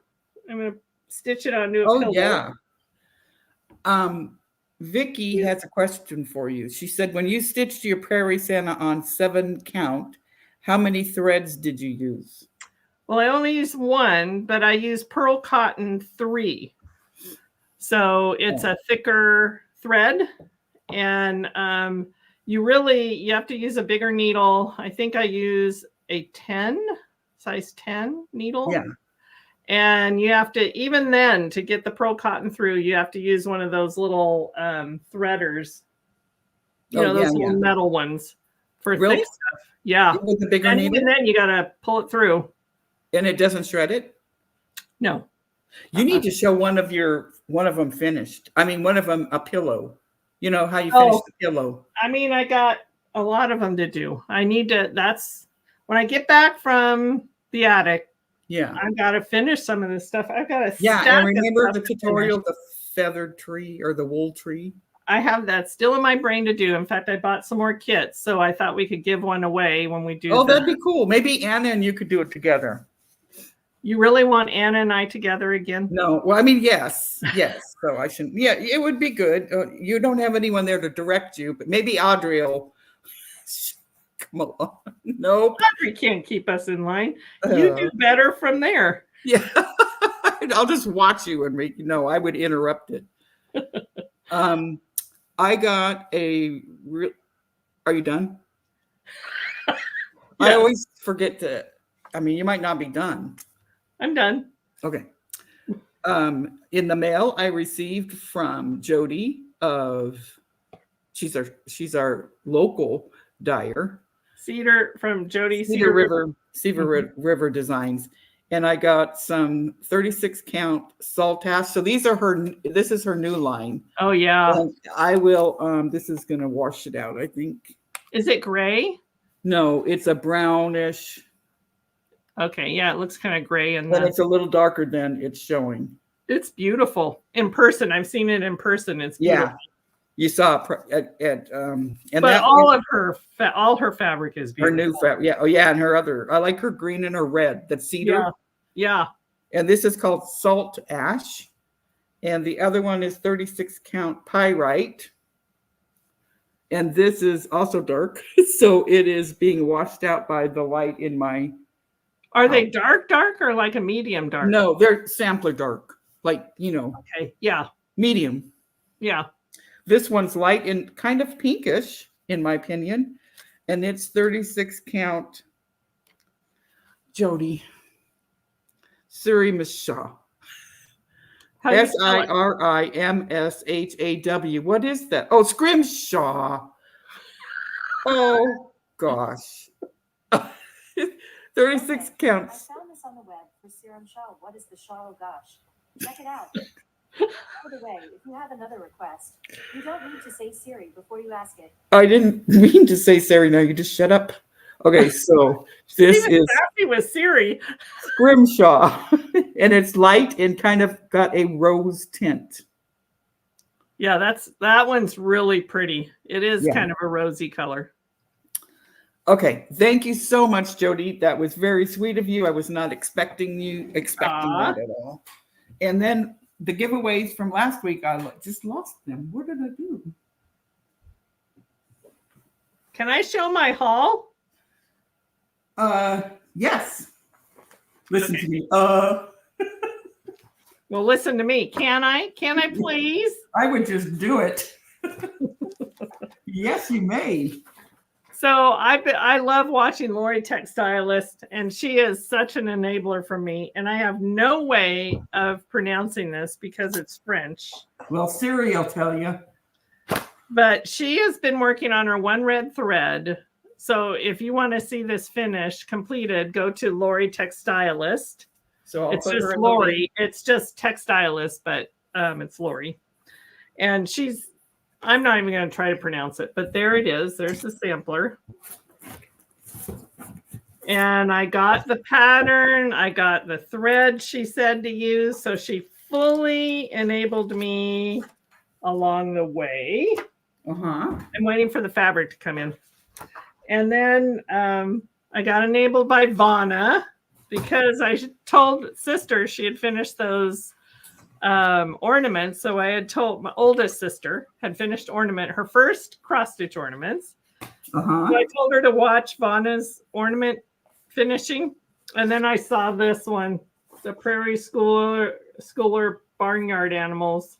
I'm gonna stitch it onto a Oh, pillow. yeah. Vicky has a question for you. She said, when you stitched your Prairie Santa on 7 count, how many threads did you use? Well, I only used 1, but I used pearl cotton 3. So it's a thicker thread, and you have to use a bigger needle. I think I use a size 10 needle. Yeah. And you have to, even then, to get the pearl cotton through, you have to use one of those little threaders. Those little metal ones for thick stuff. Yeah. With a bigger needle? Even then, you got to pull it through. And it doesn't shred it? No. You need to show one of them finished. I mean, one of them a pillow. You know how you finish the pillow. I mean, I got a lot of them to do. That's when I get back from the attic. Yeah. I've got to finish some of this stuff. I've got to and remember the tutorial, the feathered tree or the wool tree? I have that still in my brain to do. In fact, I bought some more kits, so I thought we could give one away when we do. Oh, that'd be cool. Maybe Anna and you could do it together. You really want Anna and I together again? No. Well, I mean, yes. So I shouldn't. Yeah, it would be good. You don't have anyone there to direct you, but maybe Audrey will come along. Nope. Audrey can't keep us in line. You do better from there. Yeah. I'll just watch you and make you know. I would interrupt it. I got are you done? Yes. I always forget to. I mean, you might not be done. I'm done. Okay. In the mail, I received from Jody she's our local dyer. Cedar River Designs. And I got some 36 count saltash. So this is her new line. Oh yeah. And I will, this is going to wash it out, I think. Is it gray? No, it's a brownish. Okay, yeah, it looks kind of gray, and it's a little darker than it's showing. It's beautiful in person. I've seen it in person. It's beautiful. Yeah, you saw it at and but all her fabric is beautiful. Her new fabric, yeah. Oh yeah, and her other. I like her green and her red. That's cedar. Yeah. And this is called Salt Ash, and the other one is 36 count pyrite. And this is also dark, so it is being washed out by the light in my. Are they dark, or like a medium dark? No, they're sampler dark, like, Okay, yeah. Medium. Yeah. This one's light and kind of pinkish, in my opinion. And it's 36 count Jody. Siri Mishaw. SIRIMSHAW. What is that? Oh, Scrimshaw. Oh, gosh. 36 counts. I found this on the web for Serum Shaw. What is the Shaw? Oh, gosh. Check it out. By the way, if you have another request, you don't need to say Siri before you ask it. I didn't mean to say Siri. No, you just shut up. Okay, so this is happy with Siri. Scrimshaw, and it's light and kind of got a rose tint. Yeah, that one's really pretty. It is kind of a rosy color. Okay, thank you so much, Jody. That was very sweet of you. I was not expecting that at all. And then the giveaways from last week, I just lost them. What did I do? Can I show my haul? Yes. Listen to me. Well, listen to me. Can I please? I would just do it. Yes, you may. So I love watching Lori Textilist, and she is such an enabler for me. And I have no way of pronouncing this because it's French. Well, Siri will tell you. But she has been working on her one red thread. So if you want to see this finished, completed, go to Lori Textilist. So it's just Lori. It's just Textilist, but it's Lori. And I'm not even going to try to pronounce it, but there it is. There's the sampler. And I got the pattern. I got the thread she said to use. So she fully enabled me along the way. Uh-huh. I'm waiting for the fabric to come in. And then I got enabled by Vonna because I told sister she had finished those ornaments. So I had told my oldest sister had finished her first cross stitch ornaments. Uh-huh. So I told her to watch Vonna's ornament finishing. And then I saw this one, the Prairie Schooler Barnyard Animals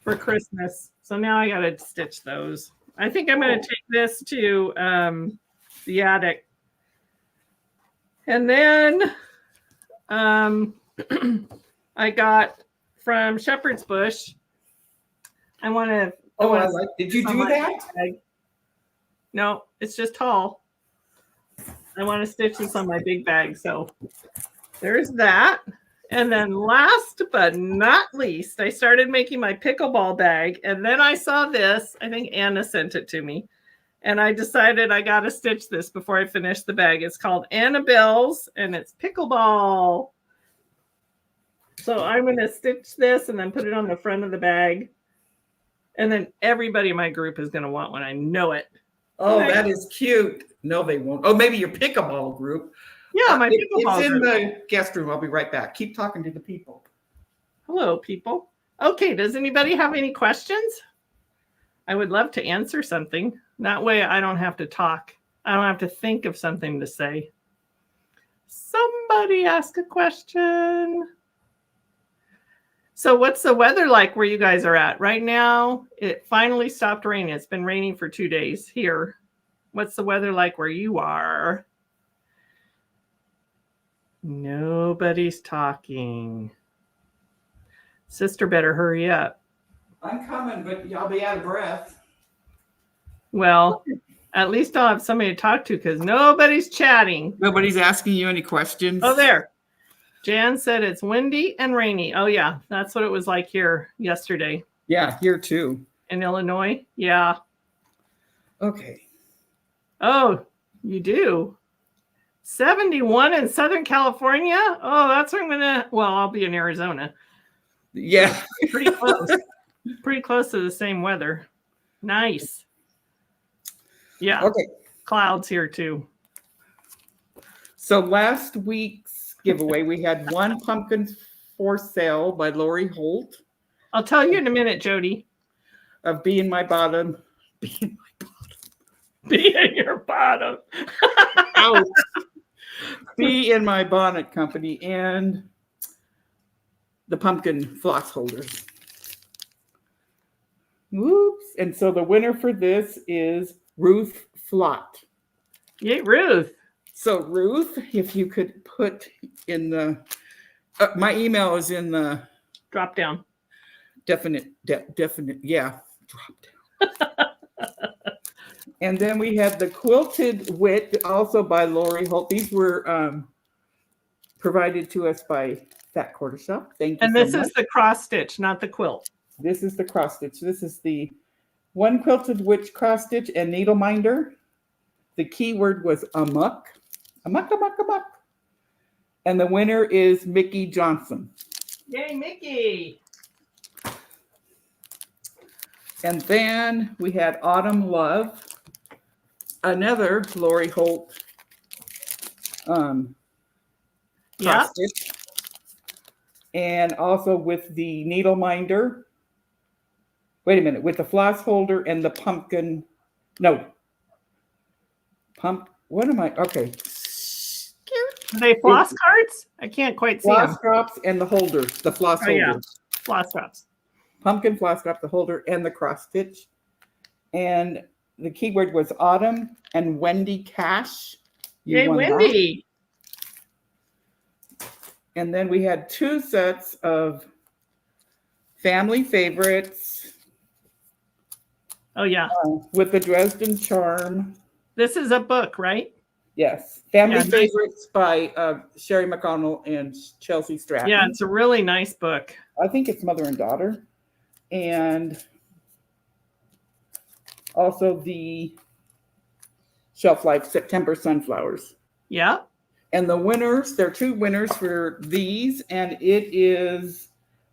for Christmas. So now I got to stitch those. I think I'm going to take this to the attic. And then I got from Shepherd's Bush. I want to. Did you do that? No, it's just tall. I want to stitch this on my big bag. So there's that. And then last but not least, I started making my pickleball bag. And then I saw this. I think Anna sent it to me. And I decided I got to stitch this before I finish the bag. It's called Annabelle's and it's pickleball. So I'm going to stitch this and then put it on the front of the bag. And then everybody in my group is going to want one. I know it. Oh, that is cute. No, they won't. Oh, maybe your pickleball group. Yeah, my pickleball It's in group. the guest room. I'll be right back. Keep talking to the people. Hello, people. Okay, does anybody have any questions? I would love to answer something. That way I don't have to talk. I don't have to think of something to say. Somebody ask a question. So what's the weather like where you guys are at? Right now, it finally stopped raining. It's been raining for 2 days here. What's the weather like where you are? Nobody's talking. Sister better hurry up. I'm coming, but I'll be out of breath. Well, at least I'll have somebody to talk to because nobody's chatting. Nobody's asking you any questions. Oh, there. Jan said it's windy and rainy. Oh, yeah. That's what it was like here yesterday. Yeah, here too. In Illinois? Yeah. Okay. Oh, you do? 71 in Southern California? Oh, that's where I'm going to... Well, I'll be in Arizona. Yeah. Pretty close. Pretty close to the same weather. Nice. Yeah. Okay. Clouds here too. So last week's giveaway, we had one pumpkin for sale by Lori Holt I'll tell you in a minute, Jody. of Be in My Bottom. Be in your bottom. Ouch. Be in My Bonnet Company and the pumpkin floss holders. Whoops. And so the winner for this is Ruth Flott. Yay, Ruth. So Ruth, if you could put in the, my email is in the Drop down. definite, yeah, drop down. And then we have the Quilted Wit, also by Lori Holt. These were provided to us by Fat Quarter Shop. Thank you. And so this much. is the cross stitch, not the quilt. This is the cross stitch. This is the one Quilted Witch cross stitch and needle minder. The keyword was amok. Amok, amok, amok. And the winner is Mickey Johnson. Yay, Mickey. And then we had Autumn Love, another Lori Holt cross stitch. And also with the needle minder. Wait a minute, with the floss holder and the pumpkin. No. What am I? Okay. Are they floss cards? I can't quite see Floss them. drops and the holders, the floss Oh, yeah. holders. Floss drops. Pumpkin floss drop, the holder, and the cross stitch. And the keyword was Autumn and Wendy Cash. Yay, won that. Wendy. And then we had 2 sets of family favorites Oh, yeah. with the Dresden Charm. This is a book, right? Yes. Family Yeah, nice. favorites by Sherry McConnell and Chelsea Stratton. Yeah, it's a really nice book. I think it's mother and daughter. And also the Shelf Life September Sunflowers. Yeah. And the winners, there are 2 winners for these, and it is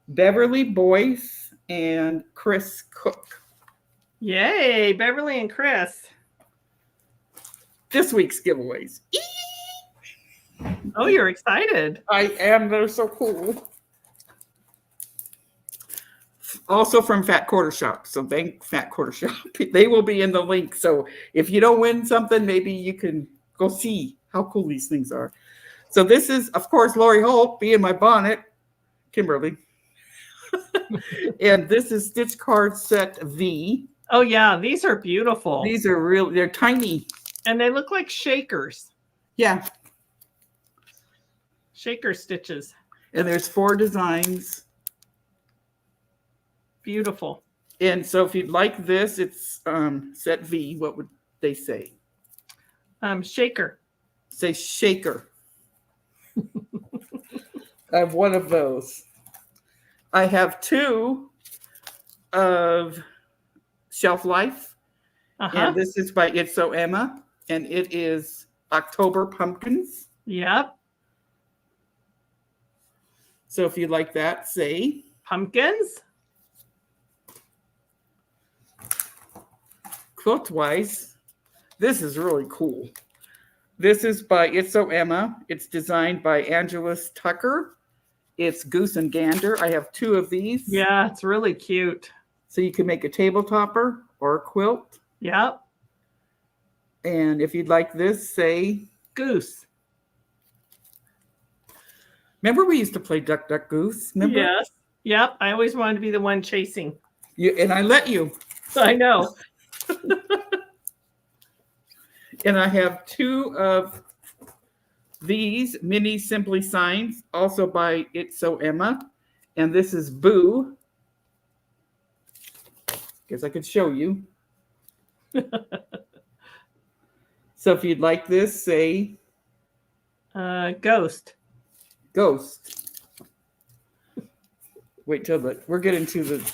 Beverly Boyce and Chris Cook. Yay, Beverly and Chris. This week's giveaways. Oh, you're excited. I am. They're so cool. Also from Fat Quarter Shop. So thank Fat Quarter Shop. They will be in the link. So if you don't win something, maybe you can go see how cool these things are. So this is, of course, Lori Holt, Be in My Bonnet, Kimberly. And this is Stitch Card Set V. Oh, yeah, these are beautiful. These are real, they're tiny. And they look like shakers. Yeah. Shaker stitches. And there's 4 designs. Beautiful. And so if you'd like this, it's set V. What would they say? Shaker. Say shaker. I have 1 of those. I have 2 of Shelf Life. And this is by It's So Emma. And it is October Pumpkins. Yep. So if you like that, say pumpkins. Quilt-wise, this is really cool. This is by It's So Emma. It's designed by Angelus Tucker. It's Goose and Gander. I have 2 of these. Yeah, it's really cute. So you can make a table topper or a quilt. Yep. And if you'd like this, say goose. Remember we used to play Duck, Duck, Goose? Remember? Yes. Yep. I always wanted to be the one chasing. And I let you. I know. And I have 2 of these mini Simply Signs, also by It's So Emma. And this is Boo. Guess I could show you. So if you'd like this, say ghost. Ghost. Wait till we're getting to the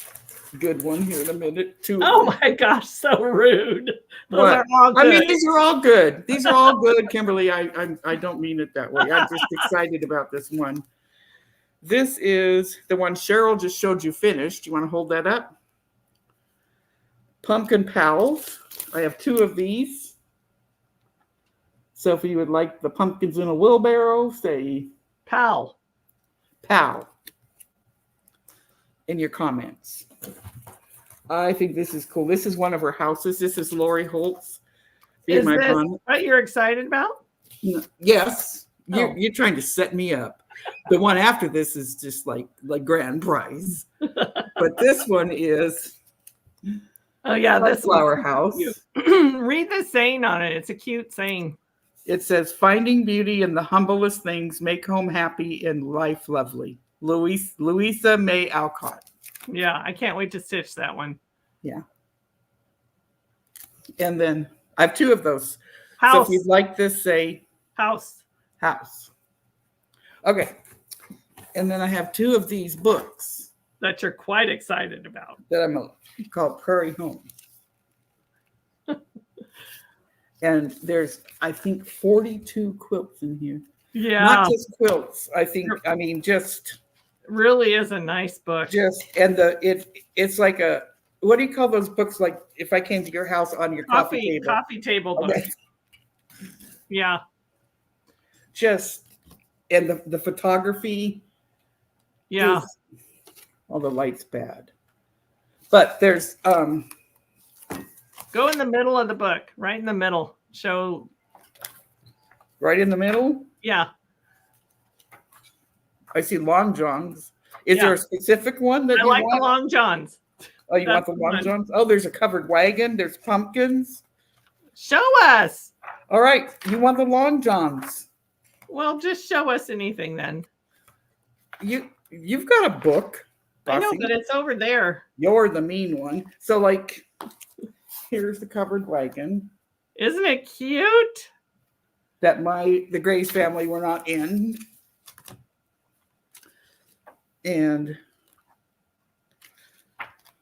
good one here in a minute. Oh my gosh, so rude. Those What? are all good. I mean, these are all good. These are all good, Kimberly. I don't mean it that way. I'm just excited about this one. This is the one Cheryl just showed you finished. You want to hold that up? Pumpkin Pals. I have 2 of these. So if you would like the pumpkins in a wheelbarrow, say pal. In your comments. I think this is cool. This is one of her houses. This is Lori Holt's. Is this what you're excited about? Yes. Oh. You're trying to set me up. The one after this is just like grand prize. But this one is oh yeah, this Flower House. Read the saying on it. It's a cute saying. It says, finding beauty in the humblest things, make home happy and life lovely. Louisa May Alcott. Yeah, I can't wait to stitch that one. Yeah. And then I have 2 of those. House. So if you'd like this, say house. Okay. And then I have 2 of these books that you're quite excited about. That I'm called Prairie Home. And there's, I think, 42 quilts in here. Yeah. Not just quilts. I mean, just. It really is a nice book. And it's like a, what do you call those books? Like if I came to your house on your coffee table. Coffee table book. Okay. Yeah. And the photography. Yeah. All the light's bad. But there's go in the middle of the book, right in the middle. Show. Right in the middle? Yeah. I see Long Johns. Is there a specific one that I like the Long Johns. Oh, you want the Long Johns? Oh, there's a covered wagon. There's pumpkins. Show us. All right. You want the Long Johns. Well, just show us anything then. You've got a book. I know, but it's over there. You're the mean one. So, like, here's the covered wagon. Isn't it cute? That the Grace family were not in. And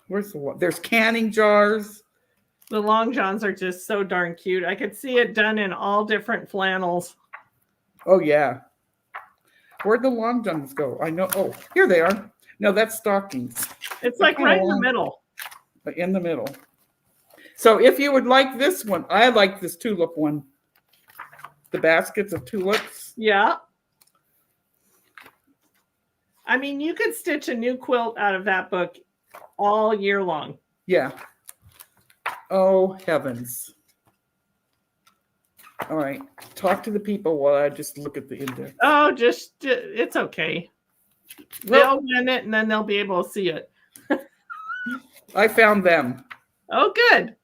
where's the one? There's canning jars. The Long Johns are just so darn cute. I could see it done in all different flannels. Oh, yeah. Where'd the Long Johns go? I know. Oh, here they are. No, that's stockings. It's like right in the middle. In the middle. So if you would like this one, I like this tulip one. The baskets of tulips. Yeah. I mean, you could stitch a new quilt out of that book all year long. Yeah. Oh, heavens. All right. Talk to the people while I just look at the index. Oh, it's okay. They'll win it and then they'll be able to see it. I found them. Oh, good.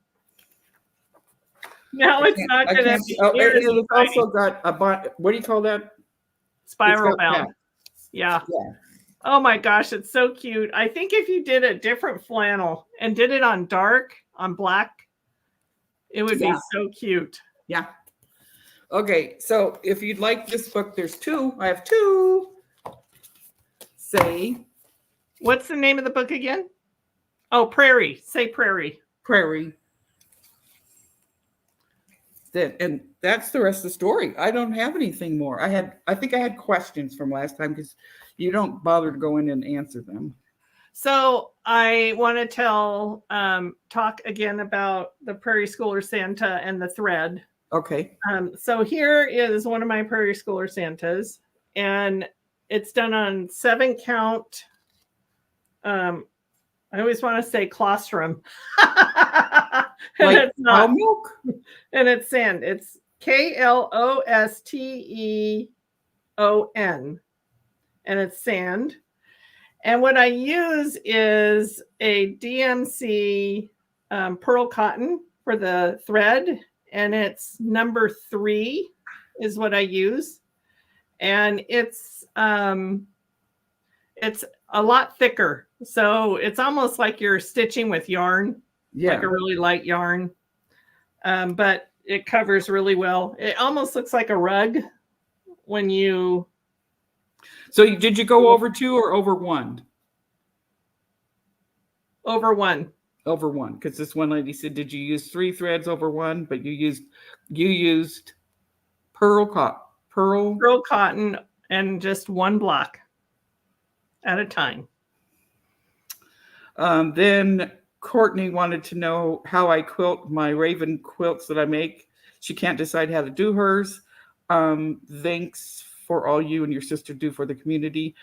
Now it's not going to be. Oh, it's also got a what do you call that? Spiral bound. Yeah. Oh my gosh, it's so cute. I think if you did a different flannel and did it on black, it would be so cute. Yeah. Okay, so if you'd like this book, there's two. I have two. Say. What's the name of the book again? Oh, Prairie. Say Prairie. Prairie. And that's the rest of the story. I don't have anything more. I think I had questions from last time because you don't bother to go in and answer them. So I want to talk again about the Prairie Schooler Santa and the thread. Okay. So here is one of my Prairie Schooler Santas, and it's done on 7 count. I always want to say colostrum. And like it's not milk? And it's sand. It's KLOSTEON. And it's sand. And what I use is a DMC pearl cotton for the thread. And it's number 3 is what I use. And it's a lot thicker. So it's almost like you're stitching with yarn. Yeah. Like a really light yarn. But it covers really well. It almost looks like a rug when you. So did you go over 2 or over 1? Over 1. Over 1, because this one lady said, did you use 3 threads over 1? But you used pearl cotton and just 1 block at a time. Then Courtney wanted to know how I quilt my raven quilts that I make. She can't decide how to do hers. Thanks for all you and your sister do for the community.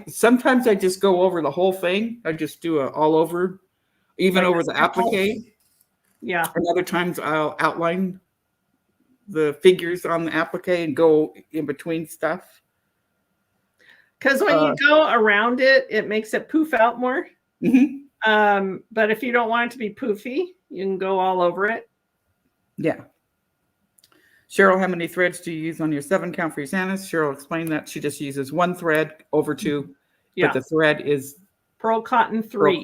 Sometimes I just go over the whole thing. I just do all over, even like over the applique. Yeah. And other times I'll outline the figures on the applique and go in between stuff. Because when you go around it, it makes it poof out more. Mm-hmm. But if you don't want it to be poofy, you can go all over it. Yeah. Cheryl, how many threads do you use on your 7 count for your Santas? Cheryl explained that she just uses 1 thread over 2, but the thread is pearl cotton 3,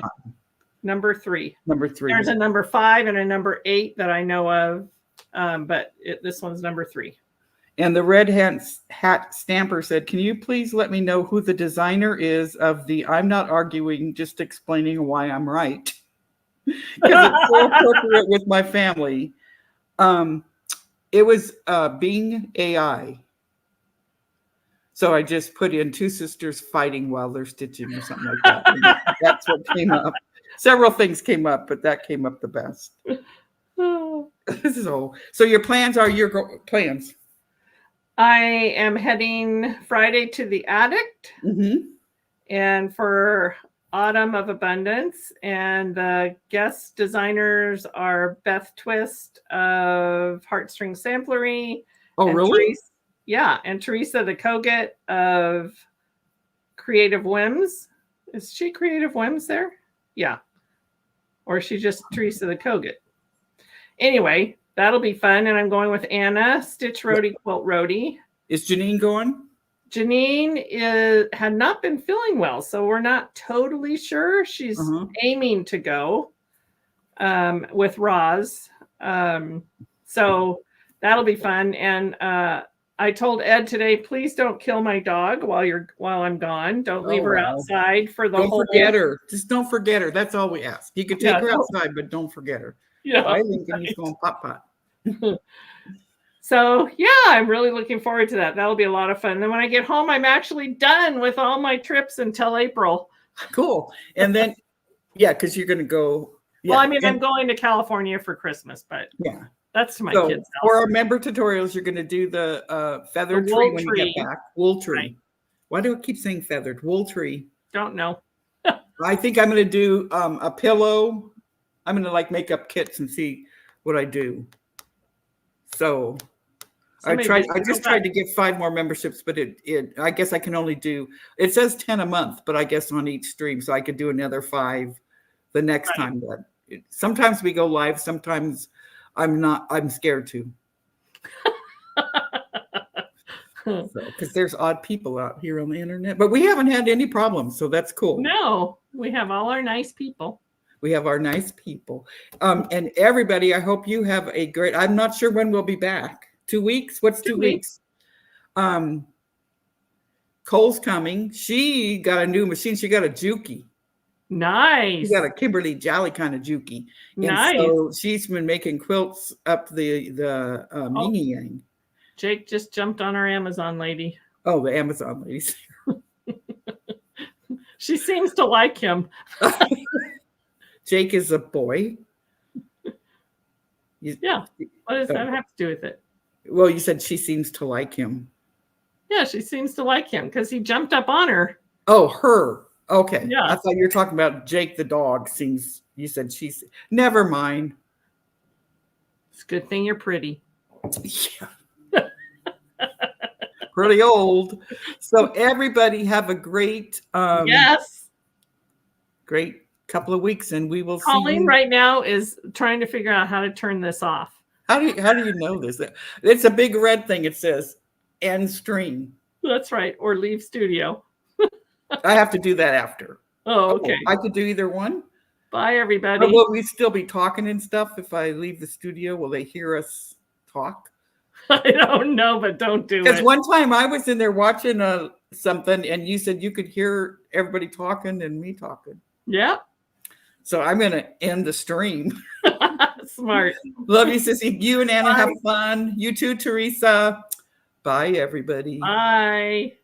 number 3. Number 3. There's a number 5 and a number 8 that I know of, but this one's number 3. And the red hat stamper said, can you please let me know who the designer is of the I'm not arguing, just explaining why I'm right? Because it's so appropriate with my family. It was Bing AI. So I just put in 2 sisters fighting while they're stitching or something like that. And that's what came up. Several things came up, but that came up the best. So your plans are your plans. I am heading Friday to the Addict, and for Autumn of Abundance, and the guest designers are Beth Twist of Heartstring Samplery. Oh, really? And Teresa the Kogut of Creative Whims. Is she Creative Whims there? Yeah. Or is she just Teresa the Kogut? Anyway, that'll be fun. And I'm going with Anna, Stitch Roadie, Quilt Roadie. Is Janine going? Janine had not been feeling well, so we're not totally sure. She's aiming to go with Roz. So that'll be fun. And I told Ed today, please don't kill my dog while I'm gone. Don't leave her outside for the whole. Don't forget her. Just don't forget her. That's all we ask. You can take her outside, but don't forget her. Yeah. I think he's going pop. So yeah, I'm really looking forward to that. That'll be a lot of fun. Then when I get home, I'm actually done with all my trips until April. Cool. And then, yeah, because you're going to go. Yeah, Well, I mean, and, I'm going to California for Christmas, but yeah. that's to my So kids' for house. our member tutorials, you're going to do the feathered The tree wool when tree. you get back. Wool tree. Right. Why do I keep saying feathered? Wool tree. Don't know. I think I'm going to do a pillow. I'm going to like make up kits and see what I do. So I just tried to get 5 more memberships, but I guess I can only do, it says 10 a month, but I guess on each stream. So I could do another 5 the next time. But sometimes we go live. Sometimes I'm scared to. Because there's odd people out here on the internet, but we haven't had any problems. So that's cool. No, we have all our nice people. We have our nice people. And everybody, I hope you have a great, I'm not sure when we'll be back. 2 weeks? What's 2 weeks? Cole's coming. She got a new machine. She got a Juki. Nice. She got a Kimberly Jolly kind of Juki. And Nice. so she's been making quilts up the Yin Yang. Jake just jumped on our Amazon lady. Oh, the Amazon ladies. She seems to like him. Jake is a boy. Yeah. What does that have to do with it? Well, you said she seems to like him. Yeah, she seems to like him because he jumped up on her. Oh, her. Okay. Yeah. I thought you were talking about Jake the dog. You said she's. Never mind. It's a good thing you're pretty. Yeah. Pretty old. So everybody have a great Yes. Great couple of weeks, and we will see Colleen you. right now is trying to figure out how to turn this off. How do you know this? It's a big red thing. It says end stream. That's right. Or leave studio. I have to do that after. Oh, okay. I could do either one. Bye, everybody. Or will we still be talking and stuff if I leave the studio? Will they hear us talk? I don't know, but don't do Because it. one time I was in there watching something, and you said you could hear everybody talking and me talking. Yeah. So I'm going to end the stream. Smart. Love you, Sissy. You and Anna Bye. have fun. You too, Teresa. Bye, everybody. Bye.